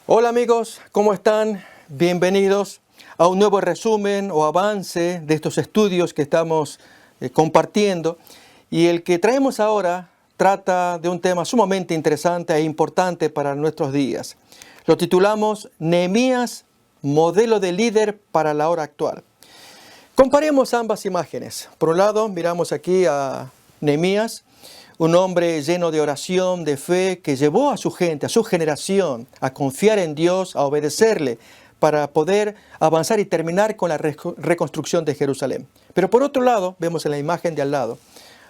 Hola amigos, ¿cómo están? Bienvenidos a un nuevo resumen o avance de estos estudios que estamos compartiendo. Y el que traemos ahora trata de un tema sumamente interesante e importante para nuestros días. Lo titulamos Nehemías, modelo de líder para la hora actual. Comparemos ambas imágenes. Por un lado, miramos aquí a Nehemías, un hombre lleno de oración, de fe, que llevó a su gente, a su generación, a confiar en Dios, a obedecerle, para poder avanzar y terminar con la reconstrucción de Jerusalén. Pero por otro lado, vemos en la imagen de al lado,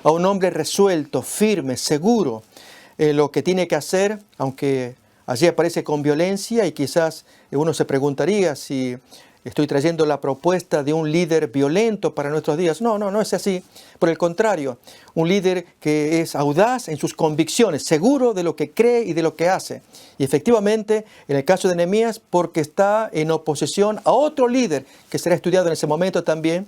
a un hombre resuelto, firme, seguro en lo que tiene que hacer, aunque allí aparece con violencia y quizás uno se preguntaría si estoy trayendo la propuesta de un líder violento para nuestros días. No es así. Por el contrario, un líder que es audaz en sus convicciones, seguro de lo que cree y de lo que hace. Y efectivamente, en el caso de Nehemías, porque está en oposición a otro líder que será estudiado en ese momento también,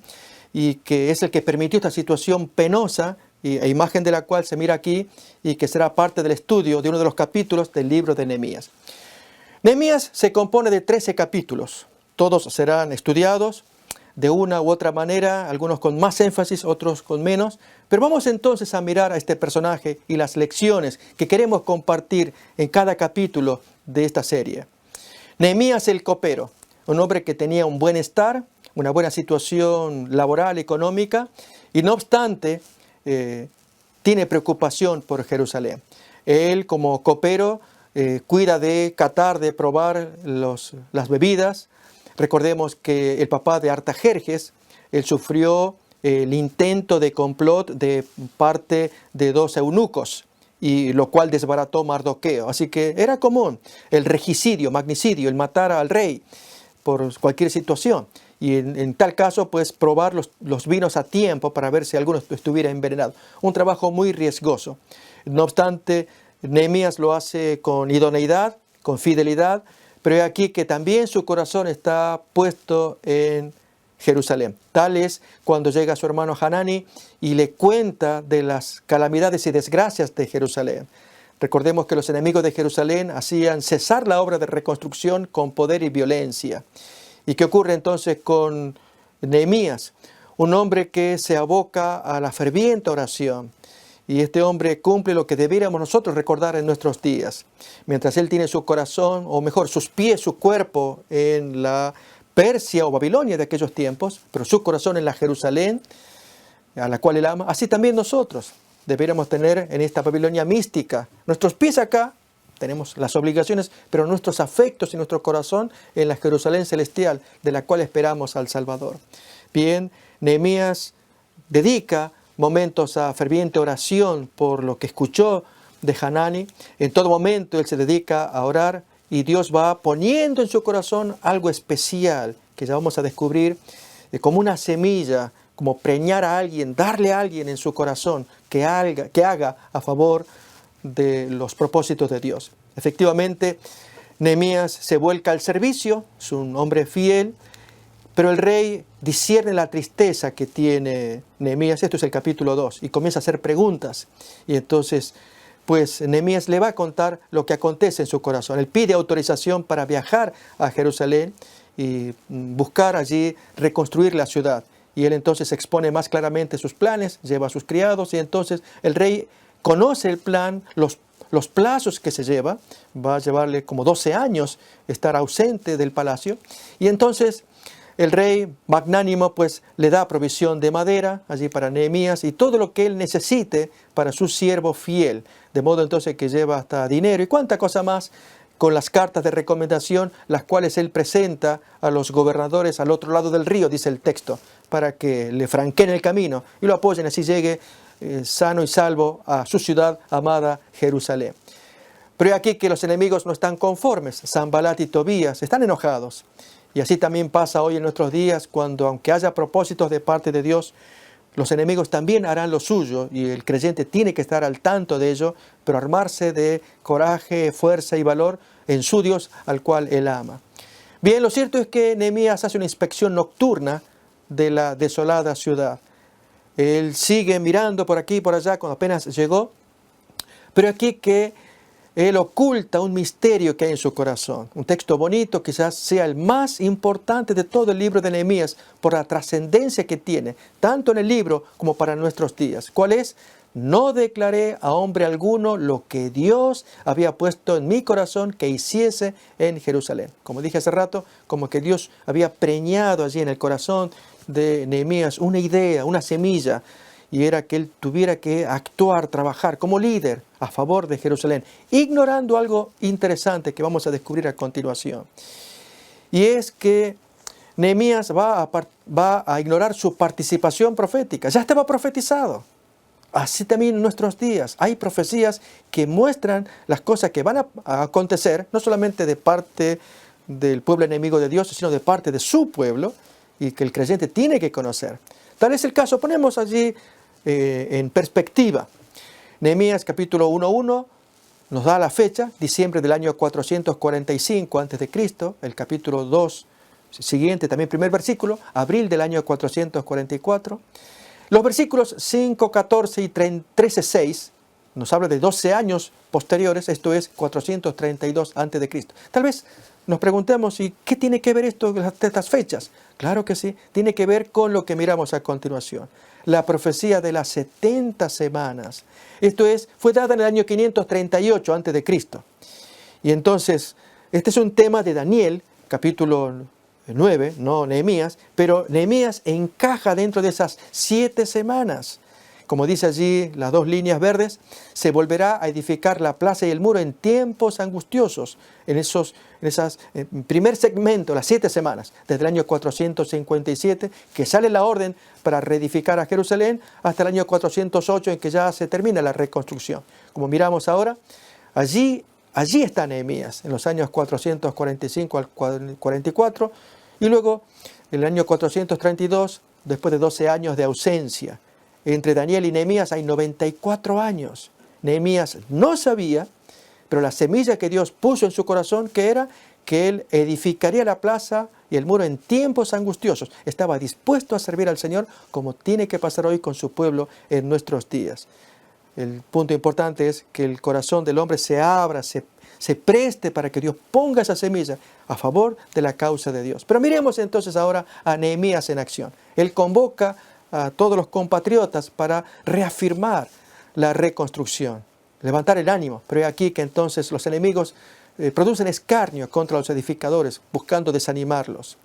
y que es el que permitió esta situación penosa, e imagen de la cual se mira aquí, y que será parte del estudio de uno de los capítulos del libro de Nehemías. Nehemías se compone de 13 capítulos. Todos serán estudiados de una u otra manera, algunos con más énfasis, otros con menos. Pero vamos entonces a mirar a este personaje y las lecciones que queremos compartir en cada capítulo de esta serie. Nehemías el copero, un hombre que tenía un buen estar, una buena situación laboral, económica, y no obstante, tiene preocupación por Jerusalén. Él, como copero, cuida de catar, de probar las bebidas. Recordemos que el papá de Artajerjes, él sufrió el intento de complot de parte de dos eunucos, y lo cual desbarató Mardoqueo. Así que era común el regicidio, magnicidio, el matar al rey por cualquier situación. Y en tal caso, pues probar los vinos a tiempo para ver si alguno estuviera envenenado. Un trabajo muy riesgoso. No obstante, Nehemías lo hace con idoneidad, con fidelidad, pero he aquí que también su corazón está puesto en Jerusalén. Tal es cuando llega su hermano Hanani y le cuenta de las calamidades y desgracias de Jerusalén. Recordemos que los enemigos de Jerusalén hacían cesar la obra de reconstrucción con poder y violencia. ¿Y qué ocurre entonces con Nehemías? Un hombre que se aboca a la ferviente oración. Y este hombre cumple lo que debiéramos nosotros recordar en nuestros días. Mientras él tiene su corazón, o mejor, sus pies, su cuerpo en la Persia o Babilonia de aquellos tiempos, pero su corazón en la Jerusalén, a la cual él ama, así también nosotros deberíamos tener en esta Babilonia mística. Nuestros pies acá, tenemos las obligaciones, pero nuestros afectos y nuestro corazón en la Jerusalén celestial, de la cual esperamos al Salvador. Bien, Nehemías dedica momentos a ferviente oración por lo que escuchó de Hanani. En todo momento él se dedica a orar y Dios va poniendo en su corazón algo especial que ya vamos a descubrir como una semilla, como preñar a alguien, darle a alguien en su corazón que haga a favor de los propósitos de Dios. Efectivamente, Nehemías se vuelca al servicio, es un hombre fiel, pero el rey discierne la tristeza que tiene Nehemías. Esto es el capítulo 2, y comienza a hacer preguntas. Y entonces, pues Nehemías le va a contar lo que acontece en su corazón. Él pide autorización para viajar a Jerusalén y buscar allí reconstruir la ciudad. Y él entonces expone más claramente sus planes, lleva a sus criados, y entonces el rey conoce el plan, los plazos que se lleva. Va a llevarle como 12 años estar ausente del palacio. Y entonces el rey magnánimo pues le da provisión de madera allí para Nehemías y todo lo que él necesite para su siervo fiel. De modo entonces que lleva hasta dinero y cuánta cosa más, con las cartas de recomendación, las cuales él presenta a los gobernadores al otro lado del río, dice el texto, para que le franqueen el camino y lo apoyen, así llegue sano y salvo a su ciudad amada Jerusalén. Pero aquí que los enemigos no están conformes. Sanbalat y Tobías están enojados. Y así también pasa hoy en nuestros días, cuando aunque haya propósitos de parte de Dios, los enemigos también harán lo suyo, y el creyente tiene que estar al tanto de ello, pero armarse de coraje, fuerza y valor en su Dios al cual él ama. Bien, lo cierto es que Nehemías hace una inspección nocturna de la desolada ciudad. Él sigue mirando por aquí y por allá cuando apenas llegó, pero aquí que Él oculta un misterio que hay en su corazón. Un texto bonito, quizás sea el más importante de todo el libro de Nehemías por la trascendencia que tiene, tanto en el libro como para nuestros días. ¿Cuál es? No declaré a hombre alguno lo que Dios había puesto en mi corazón que hiciese en Jerusalén. Como dije hace rato, como que Dios había preñado allí en el corazón de Nehemías una idea, una semilla, y era que él tuviera que actuar, trabajar como líder a favor de Jerusalén, ignorando algo interesante que vamos a descubrir a continuación. Y es que Nehemías va a ignorar su participación profética. Ya estaba profetizado. Así también en nuestros días hay profecías que muestran las cosas que van a acontecer, no solamente de parte del pueblo enemigo de Dios, sino de parte de su pueblo, y que el creyente tiene que conocer. Tal es el caso. Ponemos allí en perspectiva. Nehemías capítulo 1:1 nos da la fecha, diciembre del año 445 a.C., el capítulo 2 siguiente, también primer versículo, abril del año 444. Los versículos 5, 14 y 13:6 nos habla de 12 años posteriores, esto es 432 a.C. Tal vez nos preguntemos, ¿y qué tiene que ver esto de estas fechas? Claro que sí, tiene que ver con lo que miramos a continuación. La profecía de las 70 semanas. Esto es, fue dada en el año 538 a.C. Y entonces, este es un tema de Daniel, capítulo 9, no Nehemías, pero Nehemías encaja dentro de esas 7 semanas. Como dice allí las 2 líneas verdes, se volverá a edificar la plaza y el muro en tiempos angustiosos, en esas primer segmento, las 7 semanas, desde el año 457, que sale la orden para reedificar a Jerusalén, hasta el año 408, en que ya se termina la reconstrucción. Como miramos ahora, allí está Nehemías, en los años 445 al 44, y luego en el año 432, después de 12 años de ausencia. Entre Daniel y Nehemías hay 94 años. Nehemías no sabía, pero la semilla que Dios puso en su corazón, que era que él edificaría la plaza y el muro en tiempos angustiosos. Estaba dispuesto a servir al Señor como tiene que pasar hoy con su pueblo en nuestros días. El punto importante es que el corazón del hombre se abra, se preste para que Dios ponga esa semilla a favor de la causa de Dios. Pero miremos entonces ahora a Nehemías en acción. Él convoca a todos los compatriotas para reafirmar la reconstrucción, levantar el ánimo. Pero es aquí que entonces los enemigos producen escarnio contra los edificadores, buscando desanimarlos.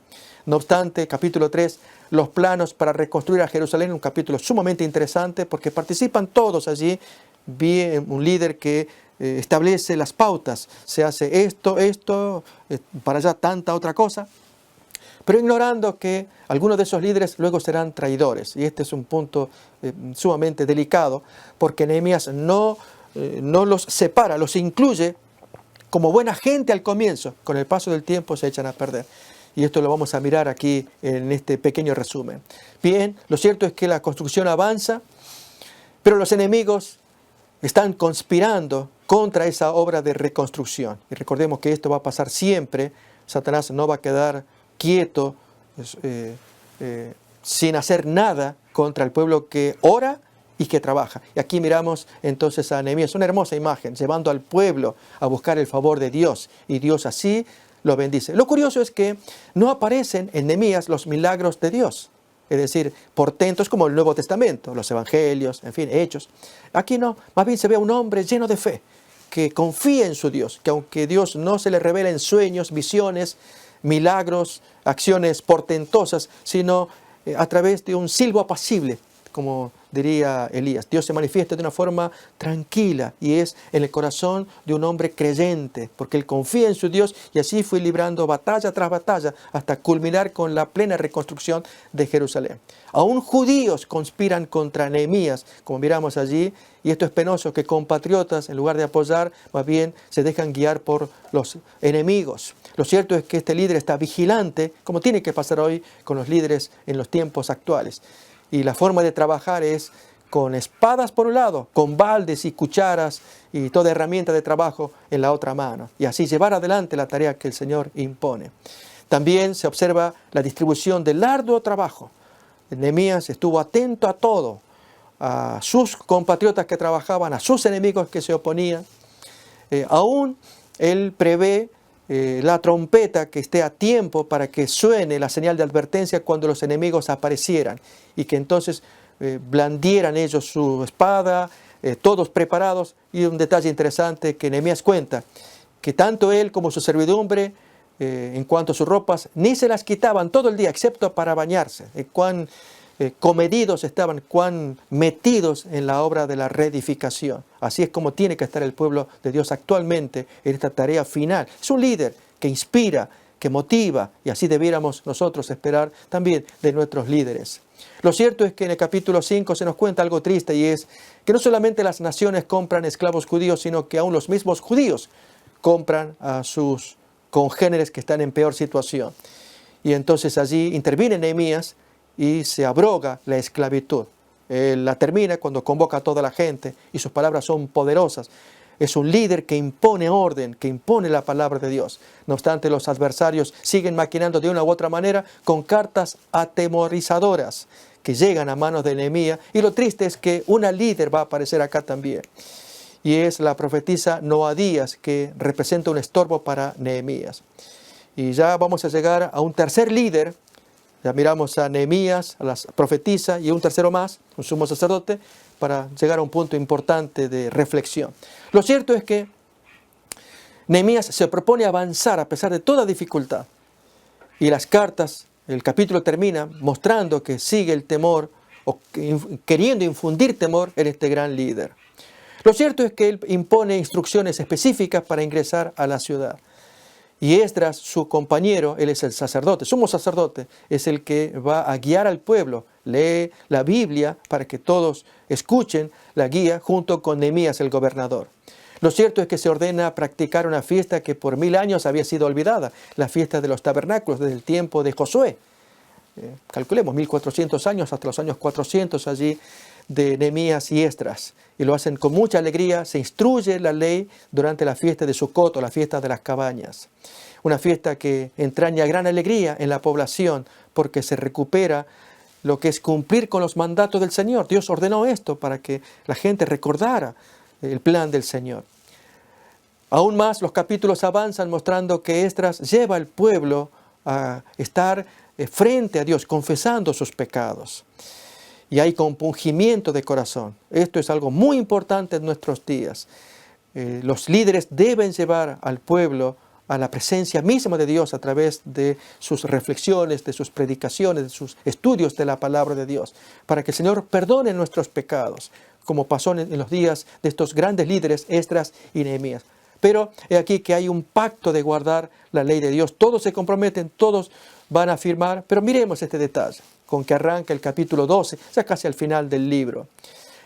No obstante, capítulo 3, los planos para reconstruir a Jerusalén, un capítulo sumamente interesante porque participan todos allí. Vi un líder que establece las pautas, se hace esto, para allá tanta otra cosa, pero ignorando que algunos de esos líderes luego serán traidores. Y este es un punto sumamente delicado, porque Nehemías no los separa, los incluye como buena gente al comienzo. Con el paso del tiempo se echan a perder. Y esto lo vamos a mirar aquí en este pequeño resumen. Bien, lo cierto es que la construcción avanza, pero los enemigos están conspirando contra esa obra de reconstrucción. Y recordemos que esto va a pasar siempre. Satanás no va a quedar quieto sin hacer nada contra el pueblo que ora y que trabaja. Y aquí miramos entonces a Nehemías, una hermosa imagen, llevando al pueblo a buscar el favor de Dios. Y Dios así lo bendice. Lo curioso es que no aparecen en Nehemías los milagros de Dios. Es decir, portentos como el Nuevo Testamento, los Evangelios, en fin, Hechos. Aquí no, más bien se ve a un hombre lleno de fe, que confía en su Dios, que aunque Dios no se le revela en sueños, visiones, milagros, acciones portentosas, sino a través de un silbo apacible, como diría Elías. Dios se manifiesta de una forma tranquila y es en el corazón de un hombre creyente, porque él confía en su Dios y así fue librando batalla tras batalla hasta culminar con la plena reconstrucción de Jerusalén. Aún judíos conspiran contra Nehemías, como miramos allí, y esto es penoso, que compatriotas, en lugar de apoyar, más bien se dejan guiar por los enemigos. Lo cierto es que este líder está vigilante, como tiene que pasar hoy con los líderes en los tiempos actuales. Y la forma de trabajar es con espadas por un lado, con baldes y cucharas y toda herramienta de trabajo en la otra mano. Y así llevar adelante la tarea que el Señor impone. También se observa la distribución del arduo trabajo. Nehemías estuvo atento a todo, a sus compatriotas que trabajaban, a sus enemigos que se oponían. aún él prevé la trompeta que esté a tiempo para que suene la señal de advertencia cuando los enemigos aparecieran y que entonces blandieran ellos su espada, todos preparados. Y un detalle interesante que Nehemías cuenta, que tanto él como su servidumbre, en cuanto a sus ropas, ni se las quitaban todo el día, excepto para bañarse. Cuán comedidos estaban, cuán metidos en la obra de la reedificación. Así es como tiene que estar el pueblo de Dios actualmente en esta tarea final. Es un líder que inspira, que motiva, y así debiéramos nosotros esperar también de nuestros líderes. Lo cierto es que en el capítulo 5 se nos cuenta algo triste, y es que no solamente las naciones compran esclavos judíos, sino que aún los mismos judíos compran a sus congéneres que están en peor situación. Y entonces allí interviene Nehemías y se abroga la esclavitud. Él la termina cuando convoca a toda la gente y sus palabras son poderosas. Es un líder que impone orden, que impone la palabra de Dios. No obstante, los adversarios siguen maquinando de una u otra manera con cartas atemorizadoras que llegan a manos de Nehemías. Y lo triste es que una líder va a aparecer acá también. Y es la profetisa Noadías, que representa un estorbo para Nehemías. Y ya vamos a llegar a un tercer líder. Ya miramos a Nehemías, a la profetisa y un tercero más, un sumo sacerdote, para llegar a un punto importante de reflexión. Lo cierto es que Nehemías se propone avanzar a pesar de toda dificultad. Y las cartas, el capítulo termina mostrando que sigue el temor, o queriendo infundir temor en este gran líder. Lo cierto es que él impone instrucciones específicas para ingresar a la ciudad. Y Esdras, su compañero, él es el sacerdote, sumo sacerdote, es el que va a guiar al pueblo. Lee la Biblia para que todos escuchen la guía junto con Nehemías, el gobernador. Lo cierto es que se ordena practicar una fiesta que por 1000 años había sido olvidada, la fiesta de los tabernáculos desde el tiempo de Josué. Calculemos 1400 años hasta los años 400 allí de Nehemías y Esdras. Y lo hacen con mucha alegría. Se instruye la ley durante la fiesta de Sucot, o la fiesta de las cabañas. Una fiesta que entraña gran alegría en la población porque se recupera lo que es cumplir con los mandatos del Señor. Dios ordenó esto para que la gente recordara el plan del Señor. Aún más, los capítulos avanzan mostrando que Esdras lleva al pueblo a estar frente a Dios, confesando sus pecados. Y hay compungimiento de corazón. Esto es algo muy importante en nuestros días. Los líderes deben llevar al pueblo a la presencia misma de Dios a través de sus reflexiones, de sus predicaciones, de sus estudios de la palabra de Dios, para que el Señor perdone nuestros pecados, como pasó en los días de estos grandes líderes, Esdras y Nehemías. Pero he aquí que hay un pacto de guardar la ley de Dios. Todos se comprometen, todos van a firmar, pero miremos este detalle, con que arranca el capítulo 12, ya casi al final del libro.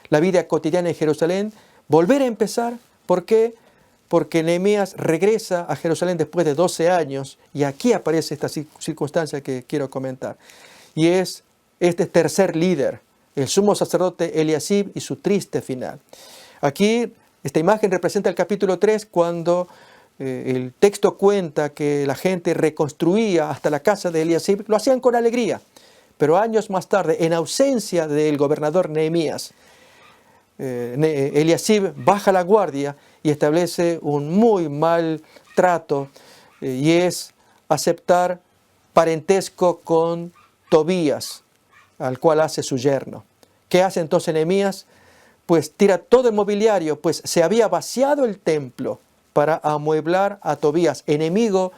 La vida cotidiana en Jerusalén, volver a empezar. ¿Por qué? Porque Nehemías regresa a Jerusalén después de 12 años, y aquí aparece esta circunstancia que quiero comentar. Y es este tercer líder, el sumo sacerdote Eliasib, y su triste final. Aquí esta imagen representa el capítulo 3, cuando el texto cuenta que la gente reconstruía hasta la casa de Eliasib. Lo hacían con alegría. Pero años más tarde, en ausencia del gobernador Nehemías, Eliasib baja la guardia y establece un muy mal trato, y es aceptar parentesco con Tobías, al cual hace su yerno. ¿Qué hace entonces Nehemías? Pues tira todo el mobiliario, pues se había vaciado el templo para amueblar a Tobías, enemigo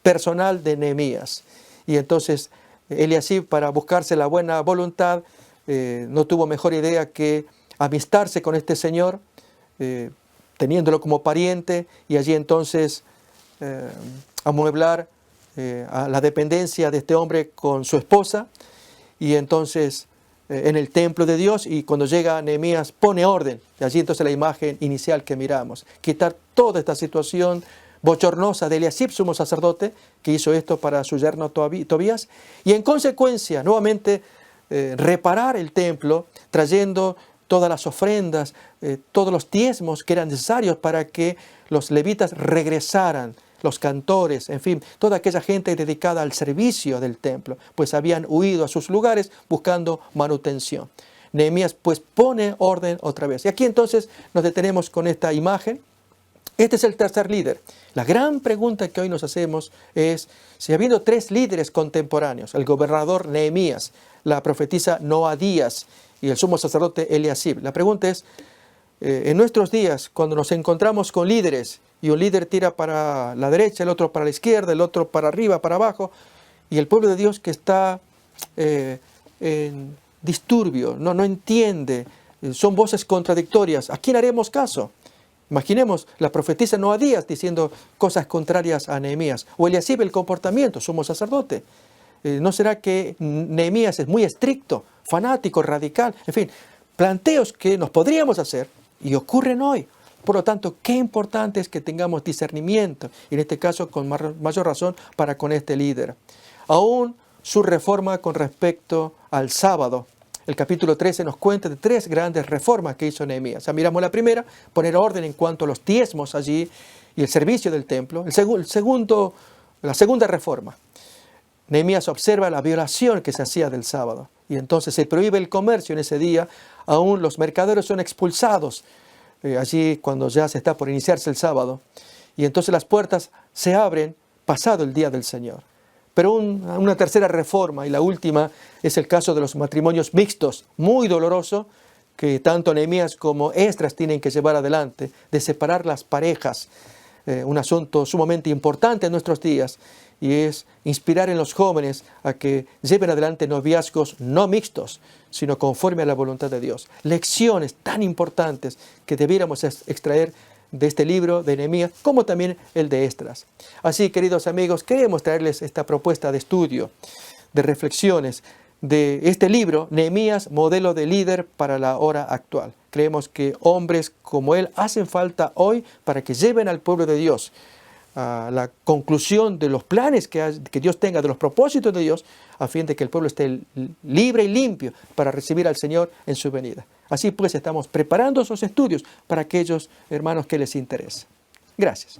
personal de Nehemías. Y entonces Eliasib, para buscarse la buena voluntad, no tuvo mejor idea que amistarse con este señor, teniéndolo como pariente, y allí entonces amueblar a la dependencia de este hombre con su esposa, y entonces en el templo de Dios. Y cuando llega Nehemías pone orden, y allí entonces la imagen inicial que miramos, quitar toda esta situación bochornosa de Eliasib, sumo sacerdote, que hizo esto para su yerno Tobías, y en consecuencia nuevamente reparar el templo, trayendo todas las ofrendas, todos los diezmos que eran necesarios para que los levitas regresaran, los cantores, en fin, toda aquella gente dedicada al servicio del templo, pues habían huido a sus lugares buscando manutención. Nehemías pues pone orden otra vez. Y aquí entonces nos detenemos con esta imagen, Este es el tercer líder. La gran pregunta que hoy nos hacemos es, si habiendo tres líderes contemporáneos, el gobernador Nehemías, la profetisa Noadías y el sumo sacerdote Eliasib, la pregunta es, en nuestros días, cuando nos encontramos con líderes, y un líder tira para la derecha, el otro para la izquierda, el otro para arriba, para abajo, y el pueblo de Dios que está en disturbio, no entiende, son voces contradictorias, ¿a quién haremos caso? Imaginemos la profetisa Noadías diciendo cosas contrarias a Nehemías, o Eliasib el comportamiento, sumo sacerdote. ¿No será que Nehemías es muy estricto, fanático, radical? En fin, planteos que nos podríamos hacer y ocurren hoy. Por lo tanto, qué importante es que tengamos discernimiento, y en este caso con mayor razón para con este líder. Aún su reforma con respecto al sábado. El capítulo 13 nos cuenta de tres grandes reformas que hizo Nehemías. Miramos la primera, poner orden en cuanto a los diezmos allí y el servicio del templo. La segunda reforma. Nehemías observa la violación que se hacía del sábado y entonces se prohíbe el comercio en ese día. Aún los mercaderes son expulsados allí cuando ya se está por iniciarse el sábado. Y entonces las puertas se abren pasado el día del Señor. Pero una tercera reforma, y la última, es el caso de los matrimonios mixtos, muy doloroso, que tanto Nehemías como Esdras tienen que llevar adelante, de separar las parejas, un asunto sumamente importante en nuestros días, y es inspirar en los jóvenes a que lleven adelante noviazgos no mixtos, sino conforme a la voluntad de Dios. Lecciones tan importantes que debiéramos extraer de este libro de Nehemías, como también el de Esdras. Así, queridos amigos, queremos traerles esta propuesta de estudio, de reflexiones, de este libro, Nehemías, modelo de líder para la hora actual. Creemos que hombres como él hacen falta hoy para que lleven al pueblo de Dios a la conclusión de los planes que Dios tenga, de los propósitos de Dios, a fin de que el pueblo esté libre y limpio para recibir al Señor en su venida. Así pues, estamos preparando esos estudios para aquellos hermanos que les interesa. Gracias.